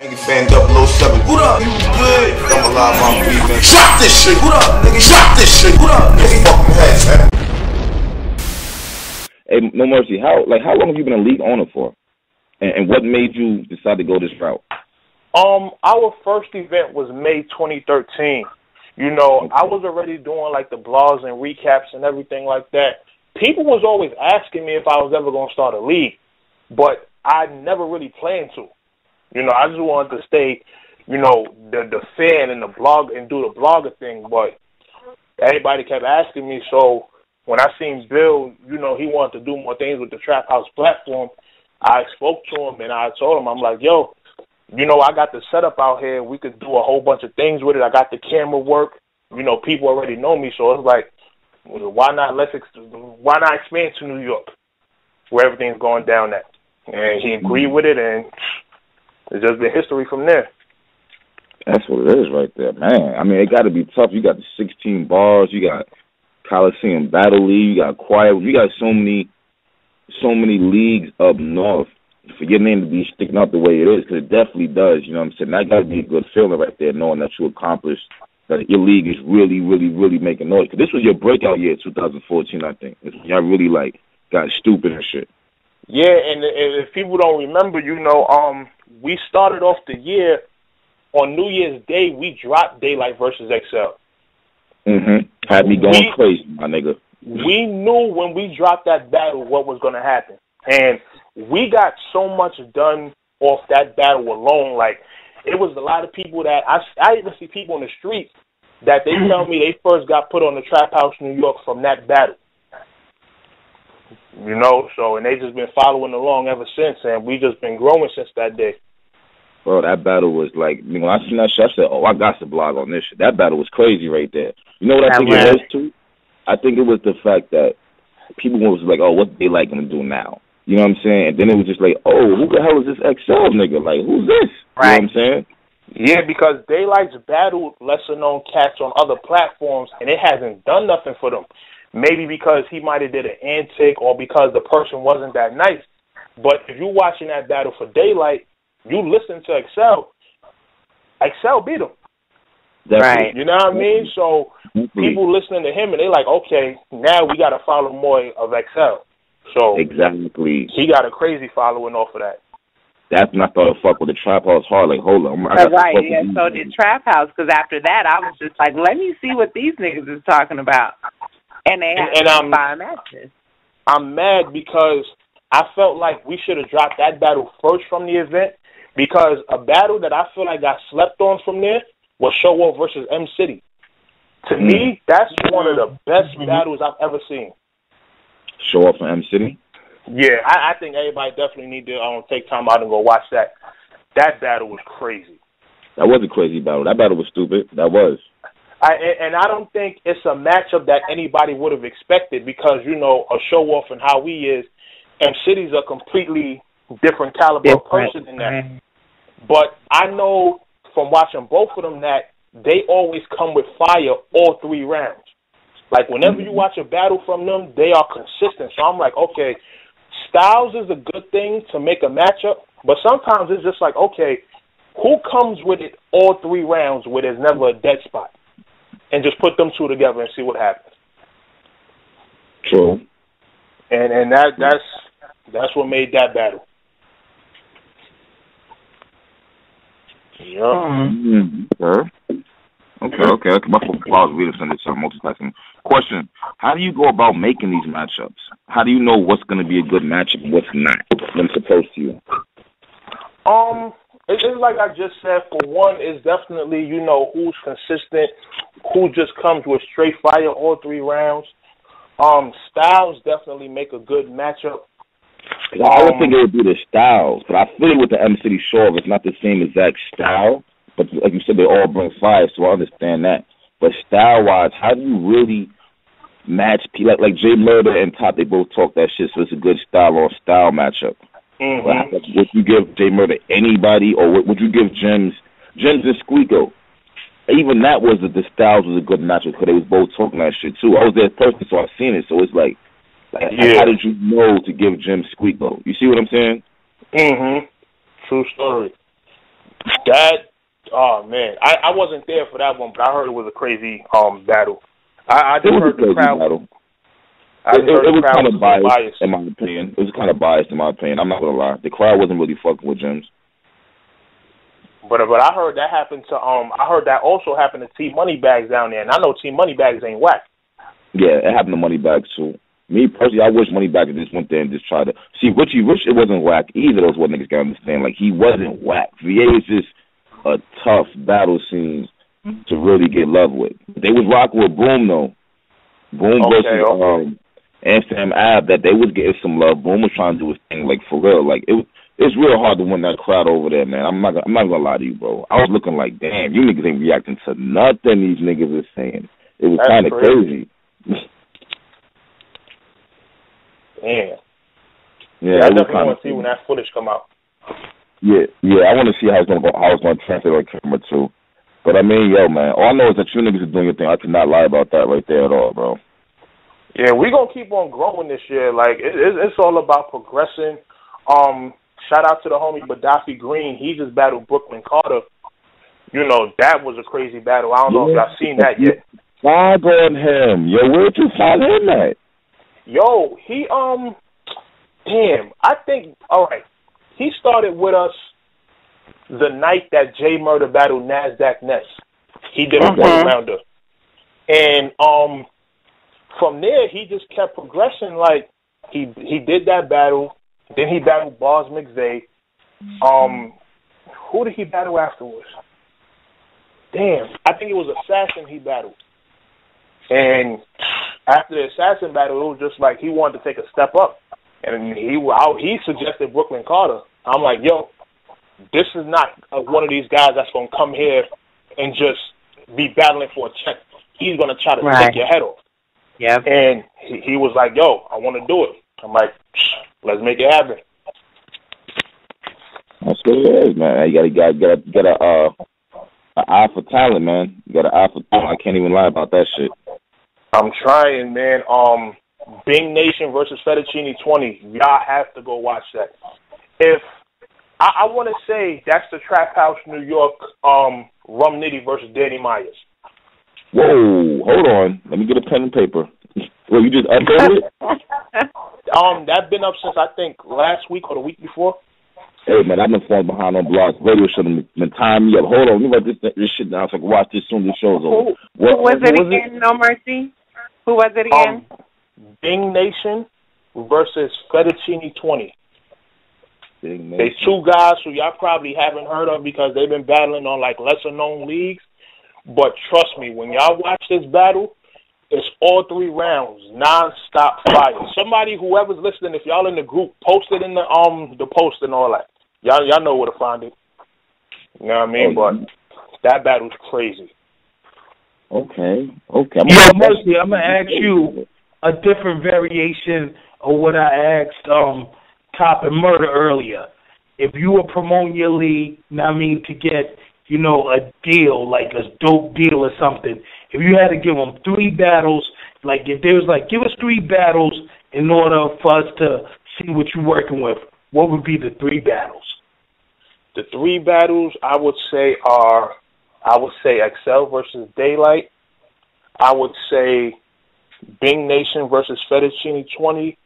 Nigga fan 007. What up? You good? I'm alive, I'm breathing. Drop this shit. What up, nigga? Drop this shit. What up, nigga? Fucking head, man. Hey, No Mercy, how long have you been a league owner for? And what made you decide to go this route? Our first event was May 2013. You know, I was already doing like the blogs and recaps and everything like that. People was always asking me if I was ever going to start a league, but I never really planned to. You know, I just wanted to stay, you know, the fan and the blog and do the blogger thing, but everybody kept asking me. So when I seen Bill, you know, he wanted to do more things with the Trap House platform, I spoke to him and I told him, I'm like, yo, you know, I got the setup out here. We could do a whole bunch of things with it. I got the camera work. You know, people already know me, so it's like, why not expand to New York, where everything's going down at? And he agreed with it, and it's just been history from there. That's what it is right there, man. I mean, it got to be tough. You got the 16 bars, you got Coliseum Battle League, you got Quiet. You got so many leagues up north for your name to be sticking out the way it is, because it definitely does. You know what I'm saying? That got to be a good feeling right there, knowing that you accomplished, that your league is really, really, really making noise. Because this was your breakout year, 2014, I think. Y'all really, like, got stupid and shit. Yeah, and if people don't remember, you know, we started off the year on New Year's Day. We dropped Daylight versus XL. Had me going crazy, my nigga. We knew when we dropped that battle what was going to happen, and we got so much done off that battle alone. Like, it was a lot of people that I even see people in the streets that they tell me they first got put on the Trap House New York from that battle. You know, so, and they just been following along ever since, and we just been growing since that day. Bro, that battle was like, when I seen that shit, I said, oh, I got to blog on this shit. That battle was crazy right there. You know what I think it was, too? I think it was the fact that people was like, oh, what they like going to do now? You know what I'm saying? And then it was just like, oh, who the hell is this XL nigga? Like, who's this? Right. You know what I'm saying? Yeah, because Daylight's battled lesser-known cats on other platforms, and it hasn't done nothing for them. Maybe because he might have did an antic or because the person wasn't that nice. But if you're watching that battle for Daylight, you listen to XL beat him. Right. You know what I mean? So people listening to him, and they like, okay, now we got to follow more of XL. So exactly, he got a crazy following off of that. That's when I started to fuck with the Trap House hard. Like, hold on. Right, yeah, so did Trap House, because after that, I was just like, let me see what these niggas is talking about. And they had some fine matches. I'm mad because I felt like we should have dropped that battle first from the event, because a battle that I feel like got slept on from there was Show Off versus M City. To me, that's one of the best battles I've ever seen. Show Off from M City? Yeah, I think everybody definitely need to take time out and go watch that. That battle was crazy. That was a crazy battle. That battle was stupid. That was. And I don't think it's a matchup that anybody would have expected, because, you know, a Show Off and how he is, M City's a completely different caliber of person than that. But I know from watching both of them that they always come with fire all 3 rounds. Like, whenever you watch a battle from them, they are consistent. So I'm like, okay, styles is a good thing to make a matchup, but sometimes it's just like, okay, who comes with it all 3 rounds where there's never a dead spot? And just put them 2 together and see what happens. True. And that's what made that battle. Yeah. Okay. My applause readers send it some multitasking. Question: how do you go about making these matchups? How do you know what's going to be a good matchup and what's not when it's supposed to you? It's like I just said. For one, it's definitely, you know, who's consistent, who just comes with straight fire all 3 rounds. Styles definitely make a good matchup. I don't think it would be the styles, but I feel it with the M City Show. It's not the same exact style, but like you said, they all bring fire, so I understand that. But style-wise, how do you really match people? Like Jay Murder and Top, they both talk that shit, so it's a good style-on-style matchup. Would you give Jay Murder anybody, or would you give Gems and Squeako? Even that was the styles was a good matchup, because they was both talking that shit too. I was there person, so I seen it, so it's like how did you know to give Jim Squeako? You see what I'm saying? True story. Oh man, I wasn't there for that one, but I heard it was a crazy battle. I just heard the crowd. Battle. It was kind of biased, in my opinion. It was kind of biased, in my opinion. I'm not gonna lie. The crowd wasn't really fucking with Jims. But I heard that happened to I heard that also happened to T Moneybags down there, and I know T Moneybags ain't whack. Yeah, it happened to Moneybags too. Me personally, I wish Moneybags just went there and just tried to see Richie Rich. It wasn't whack either. Those what niggas gotta understand. Like he wasn't whack. VA is just a tough battle scene to really get love with. They was rocking with Boom though. Boom versus Amsterdam Ave, that they was getting some love. Boom was trying to do his thing, like for real. Like it's real hard to win that crowd over there, man. I'm not gonna lie to you, bro. I was looking like, damn, you niggas ain't reacting to nothing these niggas are saying. It was kind of crazy. Damn. Yeah, I definitely want to see when that footage come out. Yeah, I want to see how it's gonna go, how it's gonna translate on camera too. But I mean, yo, man, all I know is that you niggas are doing your thing. I cannot lie about that right there at all, bro. Yeah, we gonna keep on growing this year. Like it's all about progressing. Shout out to the homie Gaddafi Green. He just battled Brooklyn Carter. You know, that was a crazy battle. I don't know if y'all seen that yet. Fog on him. Yo, where'd you find him at? Yo, he damn. I think he started with us the night that J Murder battled NASDAQ Ness. He did a one-rounder. And from there, he just kept progressing. Like, he did that battle. Then he battled Bars McVeigh. Who did he battle afterwards? Damn. I think it was Assassin he battled. And after the Assassin battle, it was just like he wanted to take a step up. And he suggested Brooklyn Carter. I'm like, yo, this is not one of these guys that's going to come here and just be battling for a check. He's going to try to take your head off. Yeah. And he was like, yo, I want to do it. I'm like, let's make it happen. That's what it is, man. You got an eye for talent, man. You got an eye for talent. I can't even lie about that shit. I'm trying, man. Bing Nation versus Fettuccine 20. Y'all have to go watch that. If I want to say that's the Trap House New York Rum Nitty versus Danny Myers. Whoa, hold on. Let me get a pen and paper. Well, you just updated it? That's been up since I think last week or the week before. Hey man, I've been falling behind on blogs. Radio should have been tying me up. Hold on, let me write this shit down so I can watch this soon as the show's over. Who was it again? No Mercy? Who was it again? Bing Nation versus Fettuccine 20. They two guys who y'all probably haven't heard of because they've been battling on like lesser known leagues. But trust me, when y'all watch this battle, it's all 3 rounds, non-stop fire. Somebody, whoever's listening, if y'all in the group, post it in the post and all that. Y'all know where to find it. You know what I mean? But that battle's crazy. Okay. Yeah, Mercy, I'm gonna ask you a different variation of what I asked Top and Murder earlier. If you were promoting your league, to get, a deal, like a dope deal or something, if you had to give them 3 battles, like if there was like, give us 3 battles in order for us to see what you're working with, what would be the 3 battles? The 3 battles I would say Excel versus Daylight. I would say Bing Nation versus Fettuccine 20.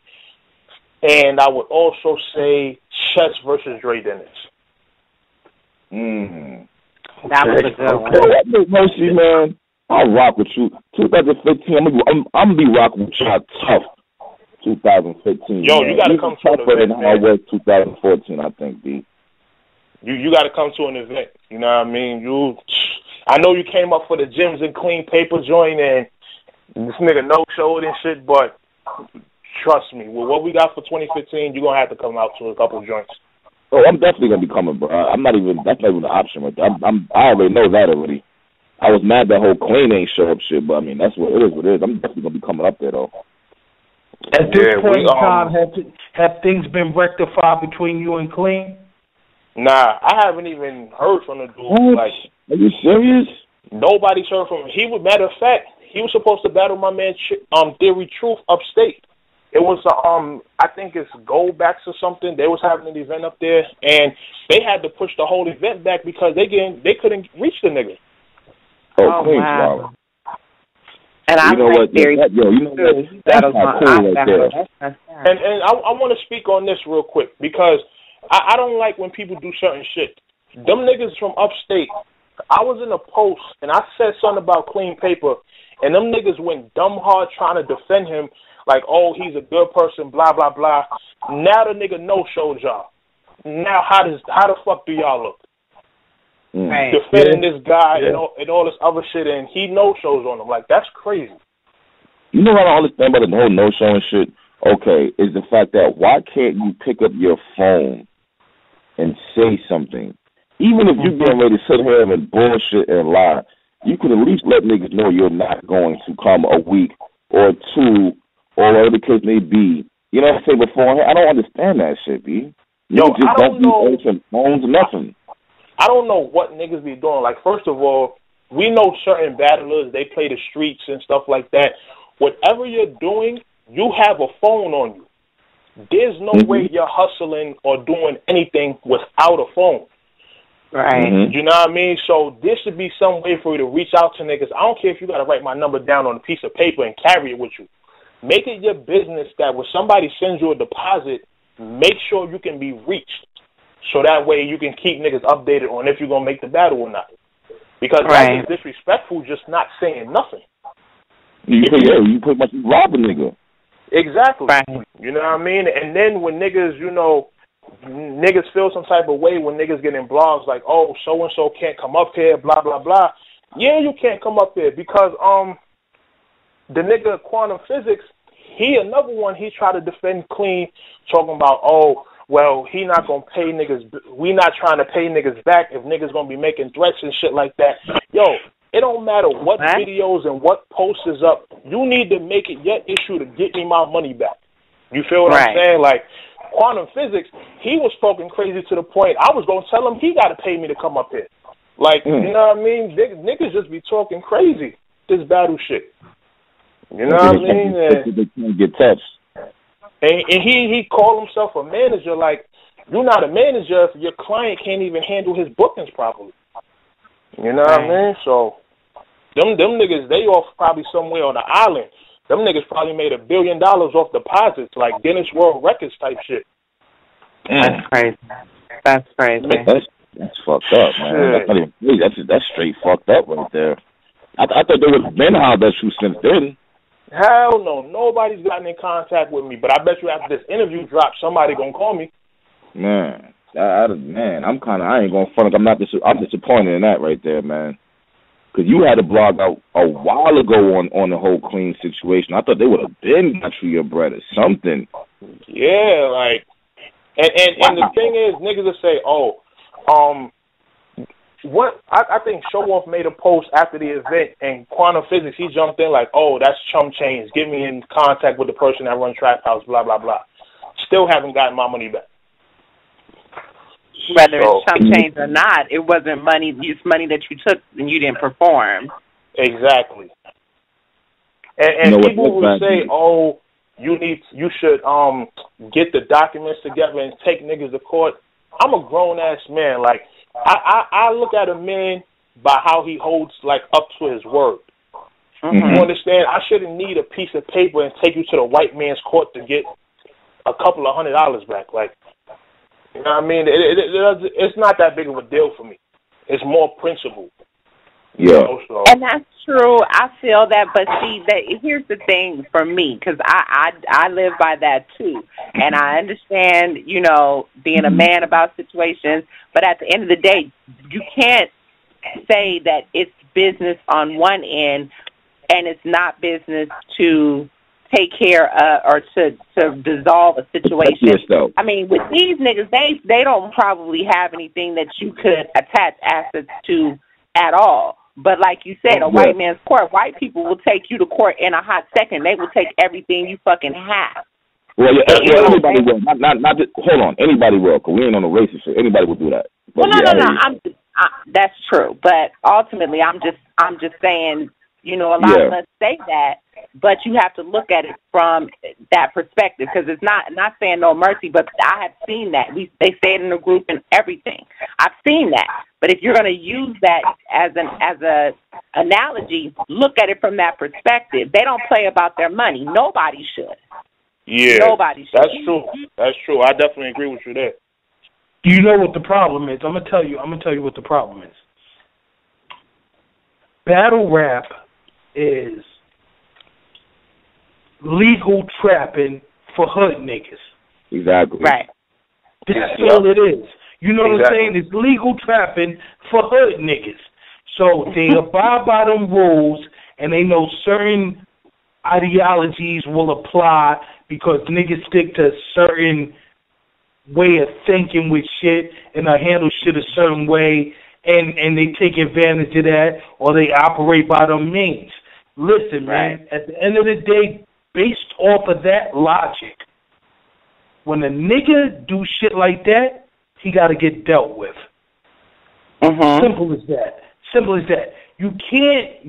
And I would also say Chess versus Dre Dennis. That was a good one. Mercy, man. I'll rock with you. 2015, I'm gonna be rocking with y'all tough. 2015. Yo, man. You gotta come to an event, man. I was 2014, I think, D. You gotta come to an event. You know what I mean? I know you came up for the Gyms and Clean Paper joint, and this nigga no-showed and shit, but trust me, with what we got for 2015, you're gonna have to come out to a couple joints. Oh, I'm definitely gonna be coming, bro. That's not even an option right there. I already know that already. I was mad that whole Qleen ain't show up shit, but that's what it is. I'm definitely gonna be coming up there though. At this point in time, have things been rectified between you and Qleen? Nah, I haven't even heard from the dude. What? Like, are you serious? Nobody's heard from him. Matter of fact, he was supposed to battle my man Theory Truth upstate. It was I think it's Goldbacks or something. They was having an event up there, and they had to push the whole event back because they couldn't reach the nigga. Oh, wow. And I what? That's not cool right there. And I want to speak on this real quick because I don't like when people do certain shit. Them niggas from upstate, I was in a post and I said something about clean paper, and them niggas went dumb hard trying to defend him, like, oh, he's a good person, blah, blah, blah. Now the nigga no-showed y'all. Now how the fuck do y'all look? Right. Defending this guy and all this other shit, and he no-shows on him. Like, that's crazy. You know what I don't understand about the whole no-showing shit? Okay, is the fact that why can't you pick up your phone and say something? Even if you're getting ready to sit here and bullshit and lie, you could at least let niggas know you're not going to come a week or two or whatever the case may be. You know what I'm saying? Beforehand, I don't understand that shit, B. You just don't be answering phones or nothing. I don't know what niggas be doing. Like, first of all, we know certain battlers, they play the streets and stuff like that. Whatever you're doing, you have a phone on you. There's no way you're hustling or doing anything without a phone. Right. You know what I mean? So there should be some way for you to reach out to niggas. I don't care if you got to write my number down on a piece of paper and carry it with you. Make it your business that when somebody sends you a deposit, make sure you can be reached. So that way you can keep niggas updated on if you're going to make the battle or not. Because that's disrespectful just not saying nothing. You pretty much rob a nigga. Exactly. Right. You know what I mean? And then when niggas, niggas feel some type of way when niggas get in blogs like, oh, so-and-so can't come up here, blah, blah, blah. Yeah, you can't come up here because the nigga Quantum Physics, he another one, he tried to defend Clean, talking about, oh, well, he not going to pay niggas, we not trying to pay niggas back if niggas going to be making threats and shit like that. Yo, it don't matter what videos and what posts is up. You need to make it your issue to get me my money back. You feel what I'm saying? Like, Quantum Physics, he was talking crazy to the point I was going to tell him he got to pay me to come up here. Like, you know what I mean? Niggas just be talking crazy, this battle shit. You know what I mean? They can't get touched. And he called himself a manager. Like, you're not a manager if your client can't even handle his bookings properly. You know what I mean? So, them niggas, they off probably somewhere on the island. Them niggas probably made $1 billion off deposits, like Guinness World Records type shit. That's crazy. That's crazy. That's fucked up, man. That's straight fucked up right there. I thought they would have been hollered at you since then. Hell no. Nobody's gotten in contact with me. But I bet you after this interview drops, somebody gonna call me. Man, I ain't gonna front. I'm disappointed in that right there, man. Because you had a blog out a while ago on the whole clean situation. I thought they would have been got you your bread or something. Yeah, like, and the thing is, niggas will say, oh, what I think Show Off made a post after the event, and Quantum Physics, he jumped in like, oh, that's chum change. Get me in contact with the person that runs Trap House, blah, blah, blah. Still haven't gotten my money back. Whether it's chum change or not, it wasn't money. It's money that you took and you didn't perform. Exactly. And people will say, oh, you should get the documents together and take niggas to court. I'm a grown-ass man. Like, I look at a man by how he holds, like, up to his word. You understand? I shouldn't need a piece of paper and take you to the white man's court to get a couple of $100 back. Like, you know what I mean? It's not that big of a deal for me. It's more principle. Yeah. And that's true. I feel that, but see, here's the thing for me, because I live by that too, and I understand, being a man about situations, but at the end of the day, you can't say that it's business on one end and it's not business to take care of or to dissolve a situation. I mean, with these niggas, they don't probably have anything that you could attach assets to at all. But like you said, a white man's court, white people will take you to court in a hot second. They will take everything you fucking have. Well, anybody will. Not just, hold on. Anybody will, because we ain't on the racist shit. Anybody will do that. But no. That's true. But ultimately, I'm just saying, a lot of us say that, but you have to look at it from that perspective, because it's not saying no mercy, but I have seen that. They say it in the group and everything. I've seen that. But if you're going to use that as a analogy, look at it from that perspective. They don't play about their money. Nobody should. Yeah, nobody should. That's true. That's true. I definitely agree with you there. Do you know what the problem is? I'm gonna tell you what the problem is. Battle rap is legal trapping for hood niggas. Exactly. Right. That's all it is. You know what I'm saying? It's legal trapping for hood niggas. So they abide by them rules, and they know certain ideologies will apply because niggas stick to a certain way of thinking with shit and handle shit a certain way, and they take advantage of that, or they operate by them means. Listen, man, at the end of the day, based off of that logic, when a nigga do shit like that, he got to get dealt with. Simple as that. Simple as that. You can't,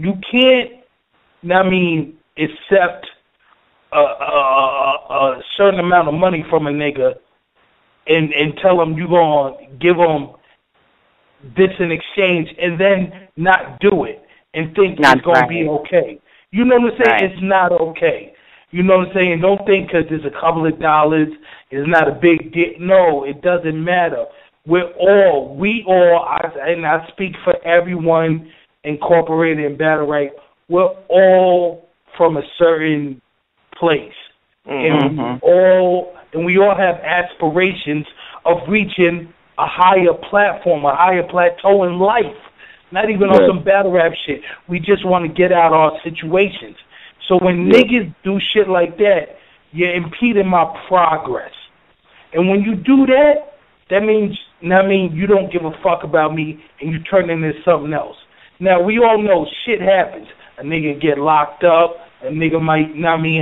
accept a certain amount of money from a nigga and tell him you going to give him this in exchange and then not do it and think it's going to be okay. You know what I'm saying? It's not okay. You know what I'm saying? Don't think because there's a couple of dollars, it's not a big deal. No, it doesn't matter. We all, and I speak for everyone incorporated in battle rap, we're all from a certain place. And we all have aspirations of reaching a higher platform, a higher plateau in life. Not even on some battle rap shit. We just want to get out our situations. So when niggas do shit like that, you're impeding my progress. And when you do that, that means you don't give a fuck about me and you turn into something else. Now, we all know shit happens. A nigga get locked up. A nigga might,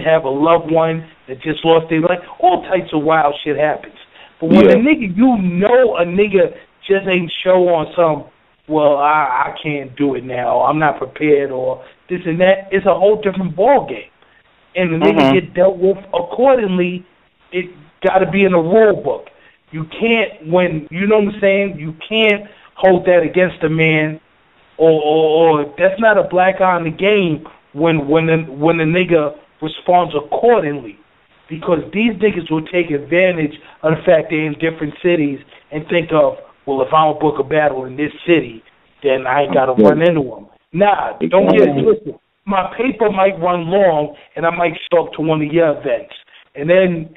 have a loved one that just lost their life. All types of wild shit happens. But when a nigga just ain't show on some, well, I can't do it now, I'm not prepared, or this and that, it's a whole different ball game. And the nigga get dealt with accordingly. It got to be in the rule book. You can't, you know what I'm saying? You can't hold that against a man, or that's not a black eye in the game when the nigga responds accordingly. Because these niggas will take advantage of the fact they're in different cities and think of, well, if I don't book a battle in this city, then I ain't got to run into them. Nah, don't get it twisted. My paper might run long, and I might show up to one of your events. And then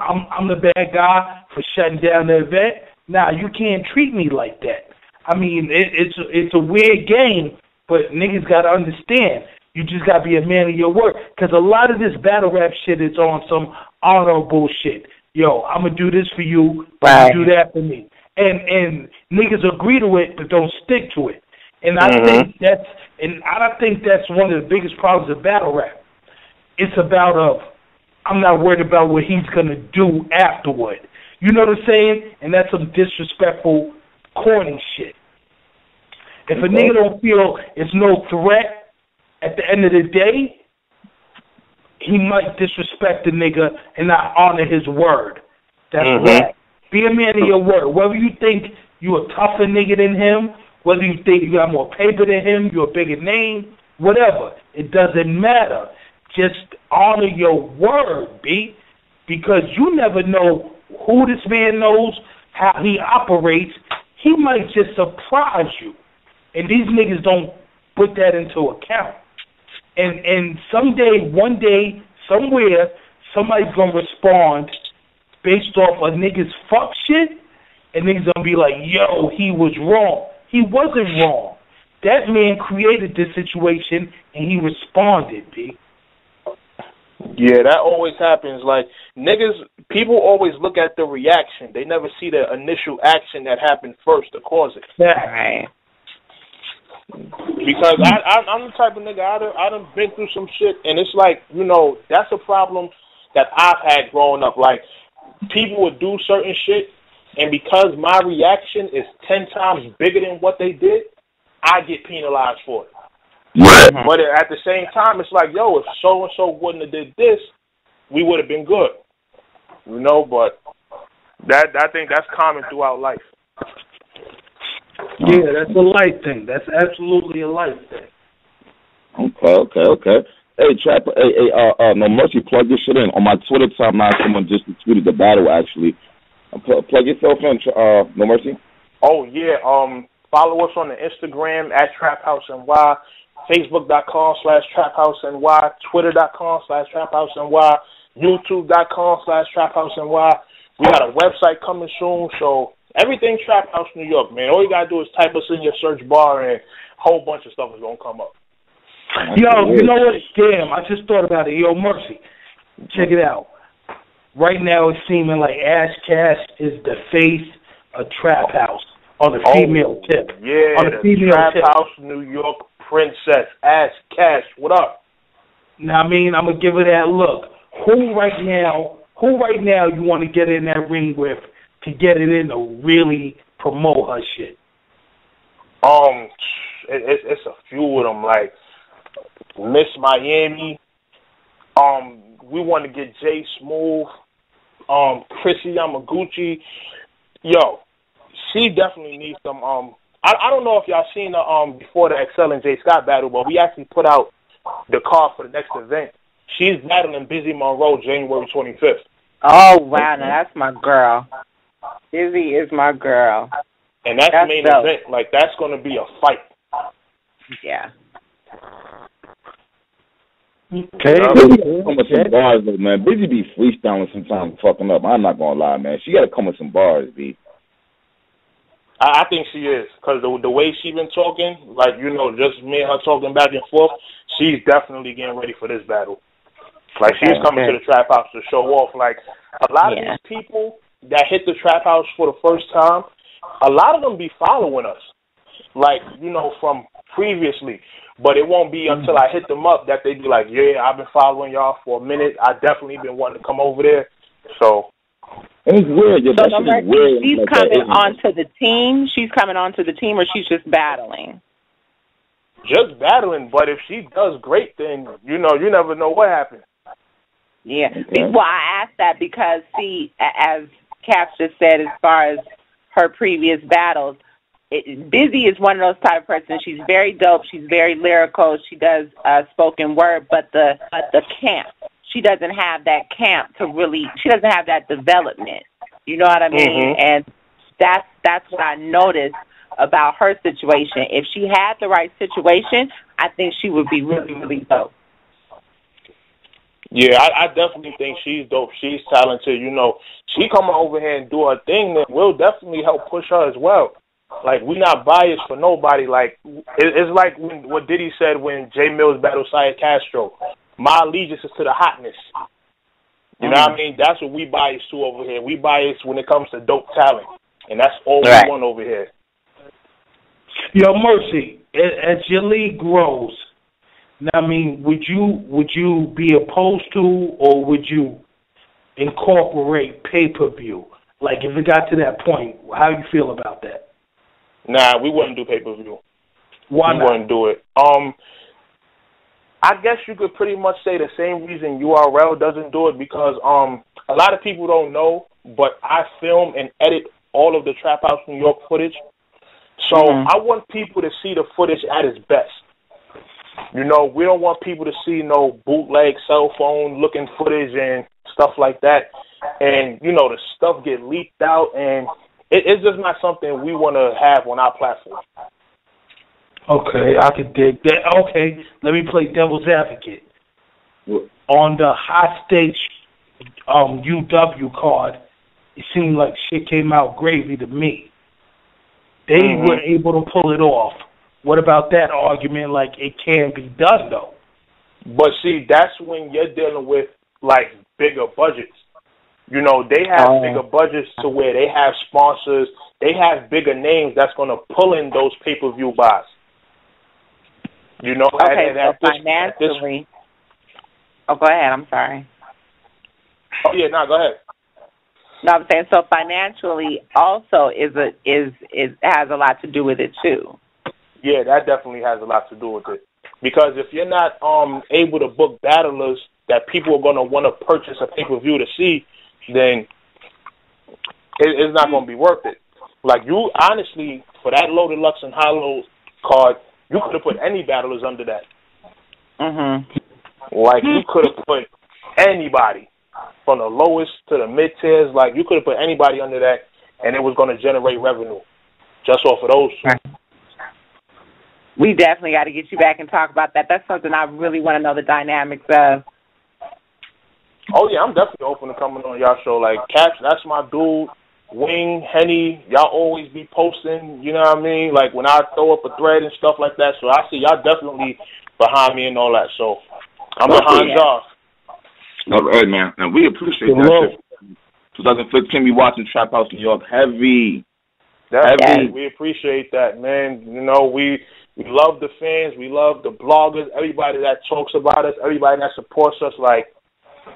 I'm the bad guy for shutting down the event. Nah, you can't treat me like that. I mean, it's a weird game, but niggas got to understand. You just got to be a man of your word. Because a lot of this battle rap shit is on some honor bullshit. Yo, I'm going to do this for you, you do that for me. And niggas agree to it, but don't stick to it. And I think that's one of the biggest problems of battle rap. It's about I'm not worried about what he's gonna do afterward. You know what I'm saying? And that's some disrespectful, corny shit. If a nigga don't feel it's no threat at the end of the day, he might disrespect the nigga and not honor his word. That's right. Be a man of your word. Whether you think you a tougher nigga than him, whether you think you got more paper than him, you're a bigger name, whatever. It doesn't matter. Just honor your word, B. Because you never know who this man knows, how he operates. He might just surprise you. And these niggas don't put that into account. And someday, one day, somewhere, somebody's going to respond based off a nigga's fuck shit, and niggas going to be like, yo, he was wrong. He wasn't wrong. That man created this situation, and he responded, B. Yeah, that always happens. Like, people always look at the reaction. They never see the initial action that happened first to cause it. Right. Because I'm the type of nigga, I done been through some shit, and it's like, that's a problem that I've had growing up. Like, people would do certain shit, and because my reaction is 10 times bigger than what they did, I get penalized for it. Yeah. But at the same time, it's like, yo, if so and so wouldn't have did this, we would have been good. You know, but I think that's common throughout life. Yeah, that's a life thing. That's absolutely a life thing. Okay. Hey, Trapper. Hey, No Mercy, plug this shit in. On my Twitter timeline, someone just tweeted the battle, actually. Plug yourself in, No Mercy. Oh, yeah. Follow us on the Instagram at TrapHouseNY, Facebook.com/TrapHouseNY, Twitter.com/TrapHouseNY, YouTube.com/TrapHouseNY. We got a website coming soon, so everything Trap House New York, man. All you got to do is type us in your search bar and a whole bunch of stuff is going to come up. Yo, you know what? Damn, I just thought about it. Yo, Mercy, check it out. Right now, it's seeming like Ash Cash is the face of Trap House on the female tip. Yeah, on the female Trap tip. House New York princess, Ash Cash. What up? Now, I mean, I'm gonna give her that look. Who right now you want to get in that ring with to get it in to really promote her shit? It's a few of them, like Miss Miami. We want to get Jay Smooth, Chrissy Yamaguchi. Yo, she definitely needs some. I don't know if y'all seen the before the Excel and Jay Scott battle, but we actually put out the card for the next event. She's battling Busy Monroe January 25th. Oh wow, now that's my girl. Busy is my girl. And that's the main event. Like, that's going to be a fight. Yeah. Okay. Come with some bars, though, man. Busy be freestyling sometimes, fucking up. I'm not gonna lie, man. She gotta come with some bars, B. I think she is, because the way she been talking, like, you know, just me and her talking back and forth, she's definitely getting ready for this battle. Like, she's coming to the Trap House to show off. Like, a lot of these people that hit the Trap House for the first time, a lot of them be following us, like, you know, from previously. But it won't be until I hit them up that they be like, yeah, I've been following y'all for a minute. I definitely been wanting to come over there. So it's weird. So weird. She's like coming onto the team. She's coming onto the team, or she's just battling. Just battling. But if she does great, then you know, you never know what happens. Yeah. Okay. Well, I asked that because, see, as Caps just said, as far as her previous battles, Busy is one of those type of person. She's very dope. She's very lyrical. She does spoken word, but the camp, she doesn't have that camp to really. She doesn't have that development. You know what I mean? Mm-hmm. And that's what I noticed about her situation. If she had the right situation, I think she would be really, really dope. Yeah, I definitely think she's dope. She's talented. You know, she come over here and do her thing, then we'll definitely help push her as well. Like, we're not biased for nobody. Like, it's like what Diddy said when Jay Mills battled Syed Castro. My allegiance is to the hotness. You know what I mean? That's what we bias to over here. We bias when it comes to dope talent. And that's all we want over here. Yo, Mercy, as your league grows, now, I mean, would you be opposed to, or would you incorporate pay-per-view? Like, if it got to that point, how do you feel about that? Nah, we wouldn't do pay-per-view. Why not? We wouldn't do it. I guess you could pretty much say the same reason URL doesn't do it, because a lot of people don't know, but I film and edit all of the Trap House New York footage. So I want people to see the footage at its best. You know, we don't want people to see no bootleg cell phone looking footage and stuff like that. And, you know, the stuff get leaked out, and it's just not something we want to have on our platform. Okay, I can dig that. Okay, let me play devil's advocate. On the hostage UW card, it seemed like shit came out gravy to me. They were able to pull it off. What about that argument? Like, it can be done, though. But see, that's when you're dealing with, like, bigger budgets. You know, they have bigger budgets to where they have sponsors. They have bigger names that's going to pull in those pay-per-view buys. You know, okay, so financially. Oh, go ahead. I'm sorry. Oh, yeah, no, go ahead. No, I'm saying, so financially also has a lot to do with it too. Yeah, that definitely has a lot to do with it. Because if you're not able to book battlers that people are going to want to purchase a pay-per-view to see, then it's not going to be worth it. Like, you, honestly, for that low deluxe and hollow card, you could have put any battlers under that. Like, you could have put anybody from the lowest to the mid-tiers. Like, you could have put anybody under that, and it was going to generate revenue just off of those two. We definitely got to get you back and talk about that. That's something I really want to know the dynamics of. Oh, yeah, I'm definitely open to coming on y'all show. Like, Caps, that's my dude. Wing, Henny, y'all always be posting, you know what I mean? Like, when I throw up a thread and stuff like that. So I see y'all definitely behind me and all that. So I'm behind y'all. All right, man. And we appreciate that shit. 2015, we watching Trap House New York heavy. Definitely. We appreciate that, man. You know, we love the fans. We love the bloggers, everybody that talks about us, everybody that supports us. Like,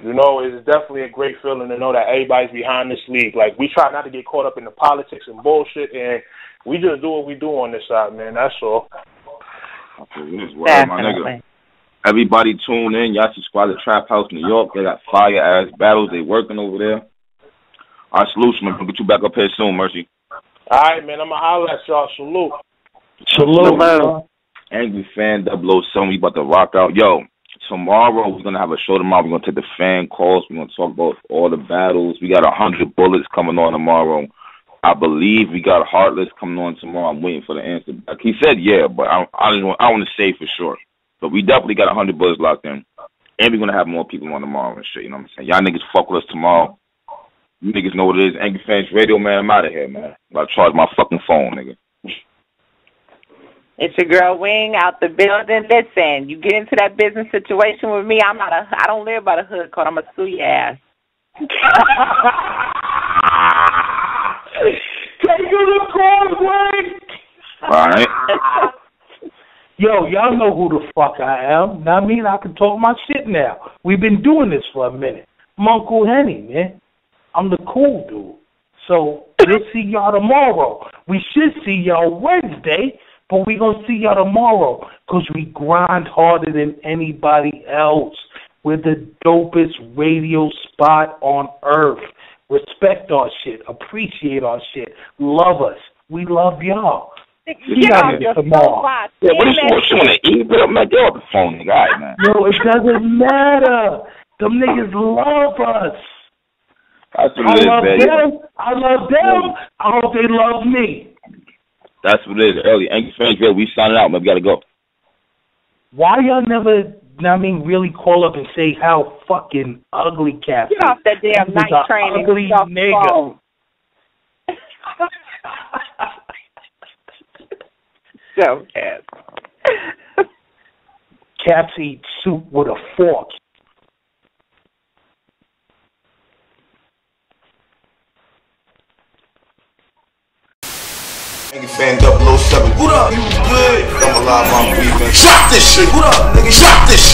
you know, it's definitely a great feeling to know that everybody's behind this league. Like, we try not to get caught up in the politics and bullshit, and we just do what we do on this side, man. That's all. Word, my nigga. Everybody tune in. Y'all subscribe to Trap House New York. They got fire-ass battles. They working over there. All right, salute, man. We'll get you back up here soon, Mercy. All right, man. I'm going to holler at y'all. Salute. Salute. Angry Fan 007. We about to rock out. Yo, tomorrow we're going to have a show tomorrow. We're going to take the fan calls. We're going to talk about all the battles. We got 100 bullets coming on tomorrow. I believe we got Heartless coming on tomorrow. I'm waiting for the answer back. He said yeah, but I don't want to say for sure. But we definitely got 100 bullets locked in. And we're going to have more people on tomorrow and shit, you know what I'm saying? Y'all niggas fuck with us tomorrow. You niggas know what it is. Angry Fans Radio, man. I'm out of here, man. I'm about to charge my fucking phone, nigga. It's your girl Wing out the building. Listen, you get into that business situation with me, I don't live by the hood code. I'm going to sue your ass. Take you the cold way. All right. Yo, y'all know who the fuck I am. Now, I mean, I can talk my shit now. We've been doing this for a minute. I'm Uncle Henny, man. I'm the cool dude. So we'll see y'all tomorrow. We should see y'all Wednesday, but we going to see y'all tomorrow because we grind harder than anybody else. We're the dopest radio spot on earth. Respect our shit. Appreciate our shit. Love us. We love y'all. Get off your tomorrow. Yeah, what is she want to eat? I'm not get off the phone, nigga. All right, man. No, it doesn't matter. Them niggas love us. That's what it is, baby. I love them. I hope they love me. That's what it is. Early Angry Fans Radio, we signing out, man. We got to go. Why y'all never, really call up and say how fucking ugly Caps is? Get off that damn night train and ugly get off nigga. phone. So bad. Caps eat soup with a fork. Angry Fan 007. What up? You good? I'm alive, I'm breathing. Shot this shit. What up, nigga? Shot this shit.